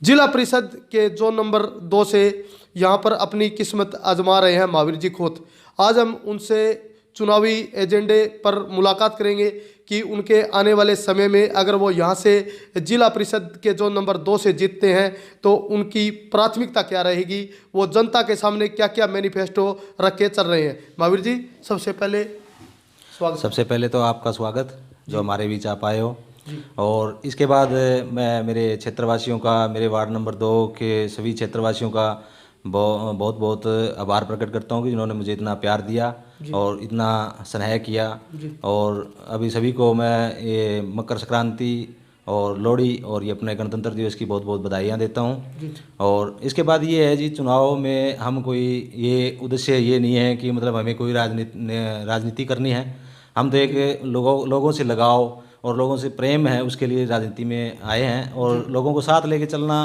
जिला परिषद के जोन नंबर 2 से यहाँ पर अपनी किस्मत आजमा रहे हैं महावीर जी खोत। आज हम उनसे चुनावी एजेंडे पर मुलाकात करेंगे कि उनके आने वाले समय में अगर वो यहाँ से जिला परिषद के जोन नंबर 2 से जीतते हैं तो उनकी प्राथमिकता क्या रहेगी, वो जनता के सामने क्या क्या मैनिफेस्टो रख के चल रहे हैं। महावीर जी सबसे पहले स्वागत। सबसे पहले तो आपका स्वागत जो हमारे बीच आप आए हो, और इसके बाद मैं मेरे क्षेत्रवासियों का, मेरे वार्ड नंबर 2 के सभी क्षेत्रवासियों का बहुत बहुत आभार प्रकट करता हूँ कि जिन्होंने मुझे इतना प्यार दिया और इतना स्नेह किया। और अभी सभी को मैं ये मकर संक्रांति और लोहड़ी और ये अपने गणतंत्र दिवस की बहुत बहुत बधाइयाँ देता हूँ। और इसके बाद ये है जी, चुनाव में हम कोई ये उद्देश्य ये नहीं है कि मतलब हमें कोई राजनीति करनी है। हम तो एक लोगों से लगाव और लोगों से प्रेम है, उसके लिए राजनीति में आए हैं। और लोगों को साथ लेके चलना,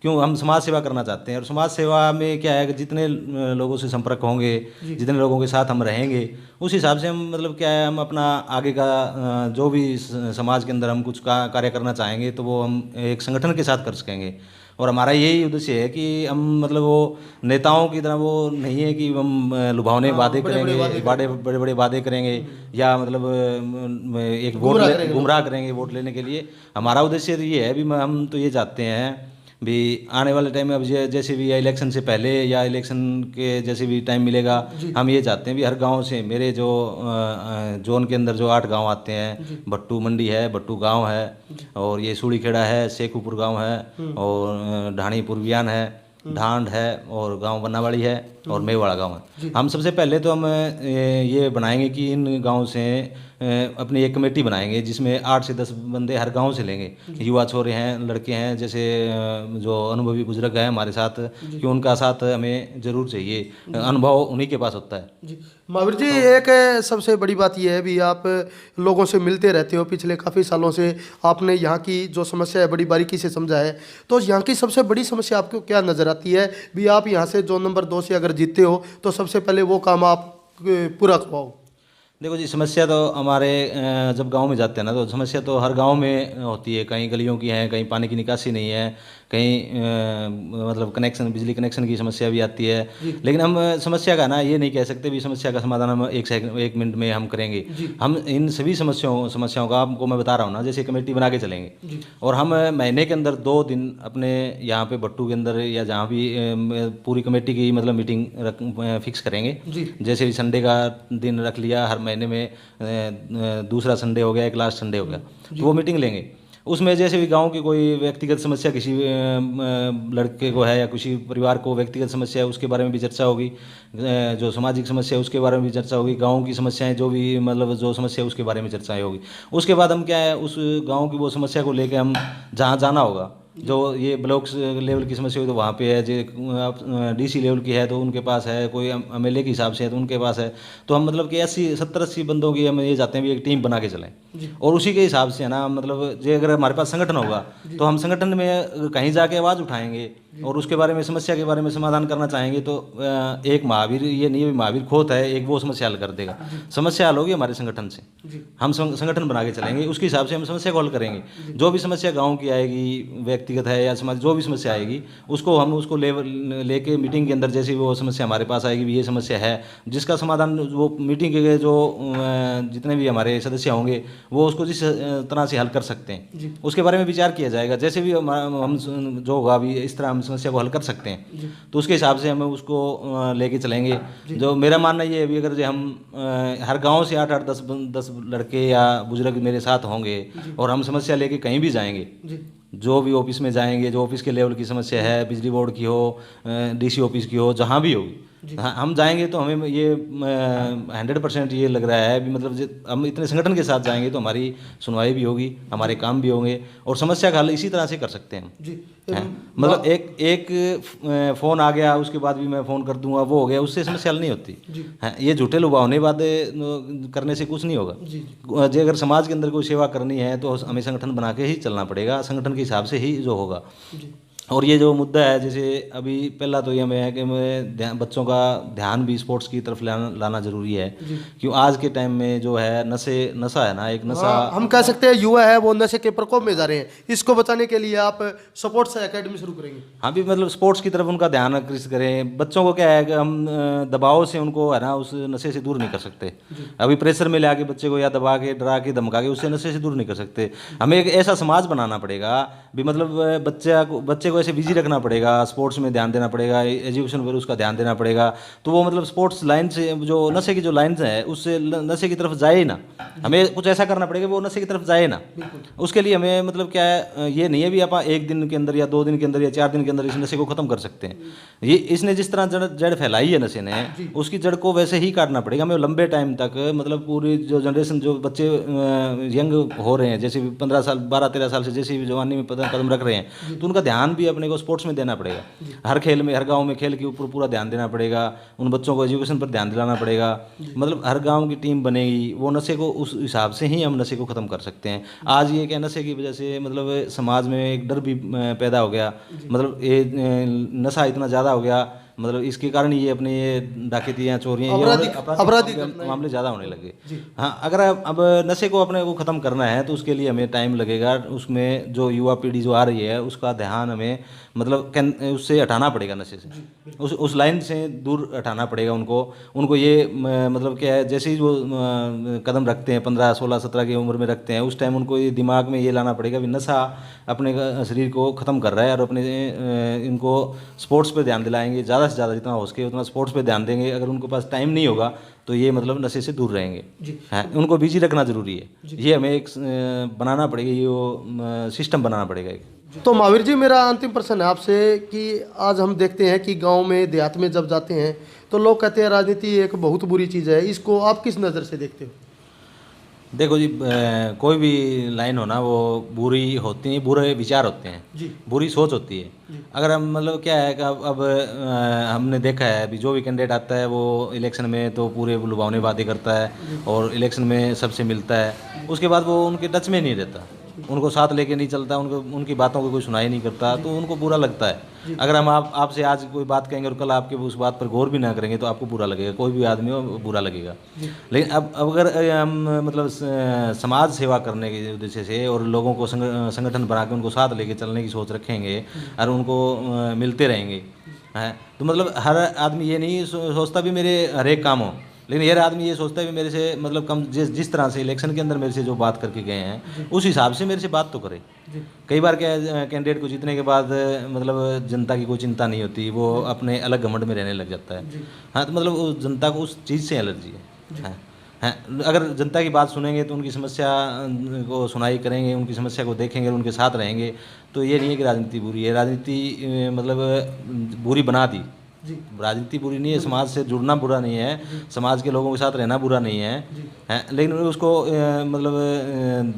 क्यों, हम समाज सेवा करना चाहते हैं। और समाज सेवा में क्या है कि जितने लोगों से संपर्क होंगे, जितने लोगों के साथ हम रहेंगे, उस हिसाब से हम मतलब क्या है, हम अपना आगे का जो भी समाज के अंदर हम कुछ कार्य करना चाहेंगे तो वो हम एक संगठन के साथ कर सकेंगे। और हमारा यही उद्देश्य है कि हम मतलब वो नेताओं की तरह वो नहीं है कि हम लुभावने वादे करेंगे, बड़े बड़े वादे करेंगे या मतलब एक गुमराह करेंगे वोट लेने के लिए। हमारा उद्देश्य ये है भी, हम तो ये चाहते हैं भी आने वाले टाइम में, अब जैसे भी इलेक्शन से पहले या इलेक्शन के जैसे भी टाइम मिलेगा, हम ये चाहते हैं भी हर गांव से, मेरे जो जोन के अंदर जो 8 गांव आते हैं, भट्टू मंडी है, भट्टू गांव है, और ये सूढ़ीखेड़ा है, शेखुपुर गांव है, और ढाणी पूर्वियान है, ढांड है, और गांव बनावाड़ी है, और मेवाड़ा गांव है। हम सबसे पहले तो हम ये बनाएंगे कि इन गांव से अपनी एक कमेटी बनाएंगे जिसमें 8 से 10 बंदे हर गांव से लेंगे। युवा छोरे हैं, लड़के हैं, जैसे जो अनुभवी बुजुर्ग हैं हमारे साथ, कि उनका साथ हमें जरूर चाहिए। अनुभव उन्हीं के पास होता है जी। महावीर जी एक सबसे बड़ी बात यह है भी, आप लोगों से मिलते रहते हो, पिछले काफ़ी सालों से आपने यहाँ की जो समस्या है बड़ी बारीकी से समझा है। तो यहाँ की सबसे बड़ी समस्या आपको क्या नज़र आती है भी, आप यहाँ से जोन नंबर 2 से अगर जीतते हो तो सबसे पहले वो काम आप पूरा करवाओ। देखो जी, समस्या तो हमारे जब गांव में जाते हैं ना, तो समस्या तो हर गांव में होती है। कहीं गलियों की है, कहीं पानी की निकासी नहीं है, कहीं मतलब कनेक्शन, बिजली कनेक्शन की समस्या भी आती है। लेकिन हम समस्या का ना ये नहीं कह सकते भी समस्या का समाधान हम एक मिनट में हम करेंगे। हम इन सभी समस्याओं का आपको मैं बता रहा हूँ ना, जैसे कमेटी बना के चलेंगे, और हम महीने के अंदर 2 दिन अपने यहाँ पे भट्टू के अंदर या जहाँ भी पूरी कमेटी की मतलब मीटिंग फिक्स करेंगे। जैसे संडे का दिन रख लिया, हर महीने में दूसरा संडे हो गया, एक लास्ट संडे हो गया, तो वो मीटिंग लेंगे। उसमें जैसे भी गांव की कोई व्यक्तिगत समस्या किसी लड़के को है या किसी परिवार को व्यक्तिगत समस्या है, उसके बारे में भी चर्चा होगी। जो सामाजिक समस्या है उसके बारे में भी चर्चा होगी। गांव की समस्याएं जो भी मतलब जो समस्या है उसके बारे में चर्चाएं होगी। उसके बाद हम क्या है, उस गाँव की वो समस्या को लेकर हम जहाँ जाना होगा, जो ये ब्लॉक लेवल की समस्या हुई तो वहाँ पे है, जो डीसी लेवल की है तो उनके पास है, कोई एमएलए के हिसाब से है तो उनके पास है। तो हम मतलब कि 70-80 बंदों की हम ये चाहते हैं भी एक टीम बना के चलें, और उसी के हिसाब से है ना, मतलब जो अगर हमारे पास संगठन होगा तो हम संगठन में कहीं जाके आवाज़ उठाएंगे और उसके बारे में, समस्या के बारे में समाधान करना चाहेंगे। तो एक महावीर, ये नहीं महावीर खोत है एक वो समस्या हल कर देगा, समस्या हल होगी हमारे संगठन से। हम संगठन बना के चलेंगे, उसके हिसाब से हम समस्या को हल करेंगे। जो भी समस्या गाँव की आएगी, व्यक्तिगत है या समाज, जो भी समस्या आएगी उसको हम उसको लेके मीटिंग के अंदर, जैसे वो समस्या हमारे पास आएगी भी ये समस्या है, जिसका समाधान वो मीटिंग के जो जितने भी हमारे सदस्य होंगे वो उसको जिस तरह से हल कर सकते हैं उसके बारे में विचार किया जाएगा। जैसे भी हम जो होगा अभी इस तरह हम समस्या को हल कर सकते हैं, तो उसके हिसाब से हम उसको लेके चलेंगे। जो मेरा मानना ये है भी, अगर जो हम हर गांव से 8-8, 10 लड़के या बुजुर्ग मेरे साथ होंगे और हम समस्या लेके कहीं भी जाएंगे, जो भी ऑफिस में जाएंगे, जो ऑफिस के लेवल की समस्या है, बिजली बोर्ड की हो, डीसी ऑफिस की हो, जहाँ भी होगी हम जाएंगे, तो हमें ये 100% ये लग रहा है भी, मतलब हम इतने संगठन के साथ जाएंगे तो हमारी सुनवाई भी होगी, हमारे काम भी होंगे, और समस्या का हल इसी तरह से कर सकते हैं जी। मतलब एक फ़ोन आ गया उसके बाद भी मैं फ़ोन कर दूंगा, वो हो गया, उससे समस्या हल नहीं होती है। ये झूठे लुभावने बातें करने से कुछ नहीं होगा जी। अगर समाज के अंदर कोई सेवा करनी है तो हमें संगठन बना के ही चलना पड़ेगा, संगठन के हिसाब से ही जो होगा। और ये जो मुद्दा है, जैसे अभी पहला तो ये में है कि बच्चों का ध्यान भी स्पोर्ट्स की तरफ लाना जरूरी है, क्यों आज के टाइम में जो है नशा है ना, एक नशा। हाँ, हम कह सकते हैं युवा है वो नशे के प्रकोप में जा रहे हैं। इसको बचाने के लिए आप स्पोर्ट्स एकेडमी शुरू करेंगे? हाँ भी, मतलब स्पोर्ट्स की तरफ उनका ध्यान आकर्षित करें। बच्चों को क्या है कि हम दबाव से उनको है ना उस नशे से दूर नहीं कर सकते। अभी प्रेशर में ले आके बच्चे को या दबा के डरा के धमका के उससे नशे से दूर नहीं कर सकते। हमें एक ऐसा समाज बनाना पड़ेगा भी, मतलब बच्चे को ऐसे बिजी रखना पड़ेगा, स्पोर्ट्स में ध्यान देना पड़ेगा, एजुकेशन पर उसका ध्यान देना पड़ेगा। तो वो मतलब स्पोर्ट्स लाइन से जो नशे की जो लाइन है उससे नशे की तरफ जाए ना। हमें कुछ ऐसा करना पड़ेगा वो नशे की तरफ जाए ना। उसके लिए हमें मतलब क्या है, ये नहीं है भी आप एक दिन के अंदर या 2 दिन के अंदर या 4 दिन के अंदर इस नशे को खत्म कर सकते हैं। ये इसने जिस तरह जड़ फैलाई है नशे ने, उसकी जड़ को वैसे ही काटना पड़ेगा हमें लंबे टाइम तक। मतलब पूरी जो जनरेशन, जो बच्चे यंग हो रहे हैं, जैसे 15 साल 12-13 साल से जैसे भी जवानी में कदम रख रहे हैं, तो उनका ध्यान भी अपने को स्पोर्ट्स में देना पड़ेगा। हर खेल में, हर गांव में खेल के ऊपर पूरा ध्यान देना पड़ेगा। उन बच्चों को एजुकेशन पर ध्यान दिलाना पड़ेगा। मतलब हर गांव की टीम बनेगी, वो नशे को उस हिसाब से ही हम नशे को ख़त्म कर सकते हैं। आज ये क्या, नशे की वजह से मतलब समाज में एक डर भी पैदा हो गया। मतलब ये नशा इतना ज़्यादा हो गया, मतलब इसके कारण ये अपने ये डकैतियाँ, चोरियाँ, अपराधी मामले ज़्यादा होने लगे। हाँ, अगर अब नशे को अपने को ख़त्म करना है तो उसके लिए हमें टाइम लगेगा। उसमें जो युवा पीढ़ी जो आ रही है उसका ध्यान हमें मतलब उससे हटाना पड़ेगा, नशे से उस लाइन से दूर हटाना पड़ेगा उनको ये मतलब क्या है, जैसे ही वो कदम रखते हैं 15, 16, 17 की उम्र में रखते हैं, उस टाइम उनको ये दिमाग में ये लाना पड़ेगा कि नशा अपने शरीर को ख़त्म कर रहा है। और अपने इनको स्पोर्ट्स पे ध्यान दिलाएंगे, ज़्यादा से ज़्यादा जितना हो सके उतना स्पोर्ट्स पे ध्यान देंगे। अगर उनके पास टाइम नहीं होगा तो ये मतलब नशे से दूर रहेंगे। हाँ, उनको बिजी रखना ज़रूरी है। ये हमें एक बनाना पड़ेगा, ये वो सिस्टम बनाना पड़ेगा एक। तो महावीर जी, मेरा अंतिम प्रश्न है आपसे कि आज हम देखते हैं कि गांव में, देहात में जब जाते हैं तो लोग कहते हैं राजनीति एक बहुत बुरी चीज़ है। इसको आप किस नज़र से देखते हो? देखो जी, कोई भी लाइन हो ना, वो बुरी होती है, बुरे विचार होते हैं जी, बुरी सोच होती है। अगर हम मतलब क्या है कि अब हमने देखा है अभी जो भी कैंडिडेट आता है वो इलेक्शन में तो पूरे लुभावनी बातें करता है और इलेक्शन में सबसे मिलता है। उसके बाद वो उनके टच में नहीं रहता, उनको साथ लेके नहीं चलता, उनकी बातों को कोई सुनाई नहीं करता, तो उनको बुरा लगता है। अगर हम आपसे आज कोई बात कहेंगे और कल आपके उस बात पर गौर भी ना करेंगे तो आपको बुरा लगेगा, कोई भी आदमी हो बुरा लगेगा। लेकिन अब अगर हम मतलब समाज सेवा करने के उद्देश्य से और लोगों को संगठन बना के उनको साथ लेके चलने की सोच रखेंगे और उनको मिलते रहेंगे, हैं, तो मतलब हर आदमी ये नहीं सोचता भी मेरे हर एक काम हो, लेकिन हर आदमी ये सोचता है भी मेरे से मतलब कम जिस तरह से इलेक्शन के अंदर मेरे से जो बात करके गए हैं उस हिसाब से मेरे से बात तो करे। कई बार क्या कैंडिडेट को जीतने के बाद मतलब जनता की कोई चिंता नहीं होती, वो अपने अलग घमंड में रहने लग जाता है। हाँ, तो मतलब उस जनता को उस चीज़ से एलर्जी है। हैं, अगर जनता की बात सुनेंगे तो उनकी समस्या को सुनाई करेंगे, उनकी समस्या को देखेंगे, उनके साथ रहेंगे, तो ये नहीं है कि राजनीति बुरी है। राजनीति मतलब बुरी बना दी, राजनीति बुरी नहीं है, समाज से जुड़ना बुरा नहीं है, समाज के लोगों के साथ रहना बुरा नहीं है, लेकिन उसको मतलब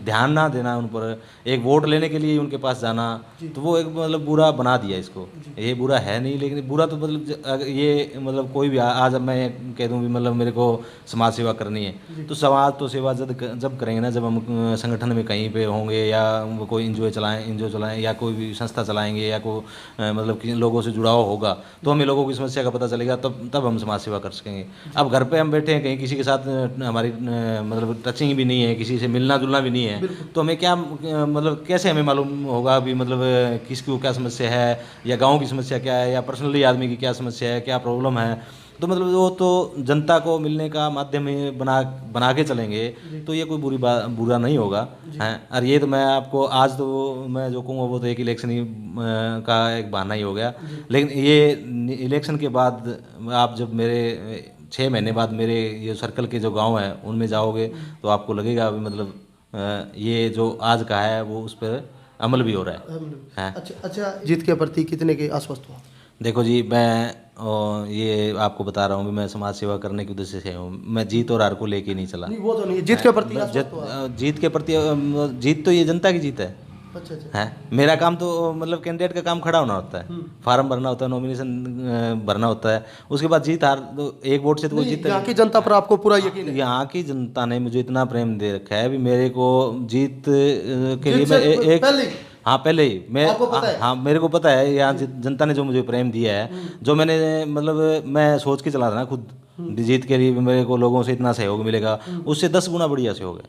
ध्यान ना देना उन पर, एक वोट लेने के लिए उनके पास जाना, तो वो एक मतलब बुरा बना दिया इसको। ये बुरा है नहीं, लेकिन बुरा तो मतलब ये मतलब कोई भी आज अब मैं कह दूं भी मतलब मेरे को समाज सेवा करनी है, तो समाज तो सेवा जब करेंगे ना, जब हम संगठन में कहीं पे होंगे या कोई एनजीओ चलाएं या कोई भी संस्था चलाएंगे या कोई मतलब लोगों से जुड़ाव होगा, तो हमें लोगों की समस्या का पता चलेगा, तब हम समाज सेवा कर सकेंगे। अब घर पे हम बैठे हैं, कहीं किसी के साथ हमारी मतलब टचिंग भी नहीं है, किसी से मिलना जुलना भी नहीं है, तो हमें क्या मतलब कैसे हमें मालूम होगा भी मतलब किसकी क्या समस्या है या गांव की समस्या क्या है या पर्सनली आदमी की क्या समस्या है, क्या प्रॉब्लम है। तो मतलब वो तो जनता को मिलने का माध्यम ही बना के चलेंगे, तो ये कोई बुरा नहीं होगा। हैं, और ये तो मैं आपको आज तो मैं जो कहूँगा वो तो एक इलेक्शन ही का एक बहाना ही हो गया, लेकिन ये इलेक्शन के बाद आप जब मेरे 6 महीने बाद मेरे ये सर्कल के जो गांव हैं उनमें जाओगे तो आपको लगेगा अभी मतलब ये जो आज का है वो उस पर अमल भी हो रहा है। अच्छा, जीत के प्रति कितने के आश्वस्त हो? देखो जी, मैं ये आपको बता रहा हूँ, मैं समाज सेवा करने के उद्देश्य से हूँ, मैं जीत और हार को लेके नहीं चला। नहीं, वो तो नहीं, जीत के प्रति आश्वस्त हो आप? जीत के प्रति जीत तो ये जनता की जीत है। अच्छा। है, मेरा काम तो मतलब कैंडिडेट का काम खड़ा होना होता है, फॉर्म भरना होता है, नॉमिनेशन भरना होता है, उसके बाद जीत हार तो एक वोट से तो कोई जीतता। यहाँ की जनता पर आपको पूरा यकीन है? यहाँ की जनता ने मुझे इतना प्रेम दे रखा है भी मेरे को जीत के लिए मैं हाँ पहले ही मैं आपको पता है? हाँ मेरे को पता है, यहाँ जनता ने जो मुझे प्रेम दिया है, जो मैंने मतलब मैं सोच के चला था ना खुद, जीत के लिए मेरे को लोगों से इतना सहयोग मिलेगा, उससे 10 गुना बढ़िया सहयोग है।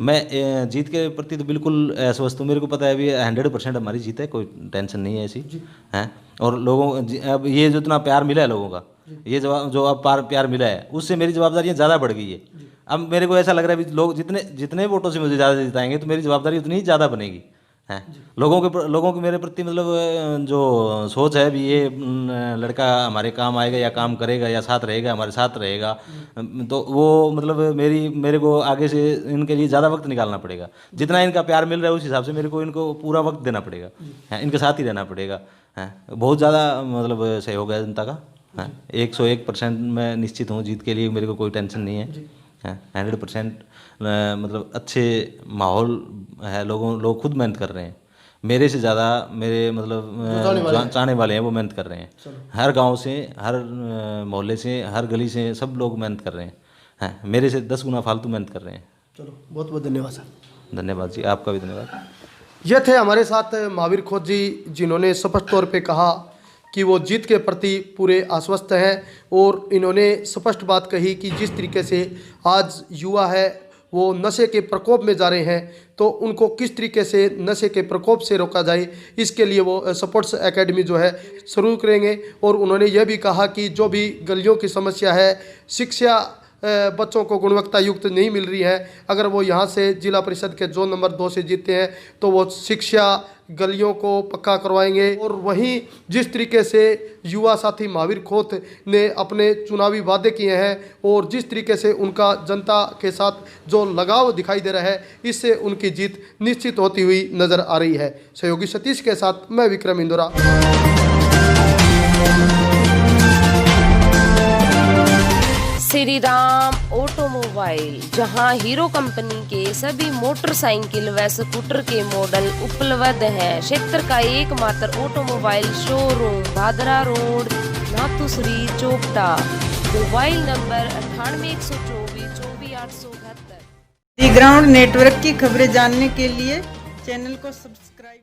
मैं जीत के प्रति तो बिल्कुल आश्वस्त हूँ। मेरे को पता है अभी 100% हमारी जीत है, कोई टेंशन नहीं है ऐसी है। और लोगों अब ये जो इतना प्यार मिला है लोगों का, ये जो अब प्यार मिला है, उससे मेरी जवाबदारियाँ ज़्यादा बढ़ गई है। अब मेरे को ऐसा लग रहा है भी लोग जितने वोटों से मुझे ज़्यादा जिताएंगे तो मेरी जवाबदारी उतनी ही ज़्यादा बनेगी है। लोगों की मेरे प्रति मतलब जो सोच है भी, ये लड़का हमारे काम आएगा या काम करेगा या साथ रहेगा, हमारे साथ रहेगा, तो वो मतलब मेरे को आगे से इनके लिए ज़्यादा वक्त निकालना पड़ेगा। जितना इनका प्यार मिल रहा है उस हिसाब से मेरे को इनको पूरा वक्त देना पड़ेगा है, इनके साथ ही रहना पड़ेगा है। बहुत ज़्यादा मतलब सहयोग है जनता का है। 101% मैं निश्चित हूँ जीत के लिए, मेरे को कोई टेंशन नहीं है 100% मतलब अच्छे माहौल है। लोग खुद मेहनत कर रहे हैं, मेरे से ज़्यादा मेरे मतलब चाहने वाले हैं वो मेहनत कर रहे हैं। हर गांव से, हर मोहल्ले से, हर गली से सब लोग मेहनत कर रहे हैं मेरे से 10 गुना फालतू मेहनत कर रहे हैं। चलो बहुत बहुत धन्यवाद सर। धन्यवाद जी, आपका भी धन्यवाद। ये थे हमारे साथ महावीर खोत जी, जिन्होंने स्पष्ट तौर पे कहा कि वो जीत के प्रति पूरे आश्वस्त हैं, और इन्होंने स्पष्ट बात कही कि जिस तरीके से आज युवा है वो नशे के प्रकोप में जा रहे हैं, तो उनको किस तरीके से नशे के प्रकोप से रोका जाए, इसके लिए वो स्पोर्ट्स एकेडमी जो है शुरू करेंगे। और उन्होंने यह भी कहा कि जो भी गलियों की समस्या है, शिक्षा बच्चों को गुणवत्ता युक्त नहीं मिल रही है, अगर वो यहाँ से जिला परिषद के जोन नंबर 2 से जीतते हैं तो वो शिक्षा गलियों को पक्का करवाएंगे। और वहीं जिस तरीके से युवा साथी महावीर खोत ने अपने चुनावी वादे किए हैं और जिस तरीके से उनका जनता के साथ जो लगाव दिखाई दे रहा है, इससे उनकी जीत निश्चित होती हुई नज़र आ रही है। सहयोगी सतीश के साथ मैं विक्रम इंदौरा। श्री राम ऑटोमोबाइल, जहां हीरो कंपनी के सभी मोटरसाइकिल व स्कूटर के मॉडल उपलब्ध हैं। क्षेत्र का एकमात्र automobile showroom, Bhadra road, Nathushri, Chopta. Mobile number 9814244878। Ground network की खबरें जानने के लिए चैनल को सब्सक्राइब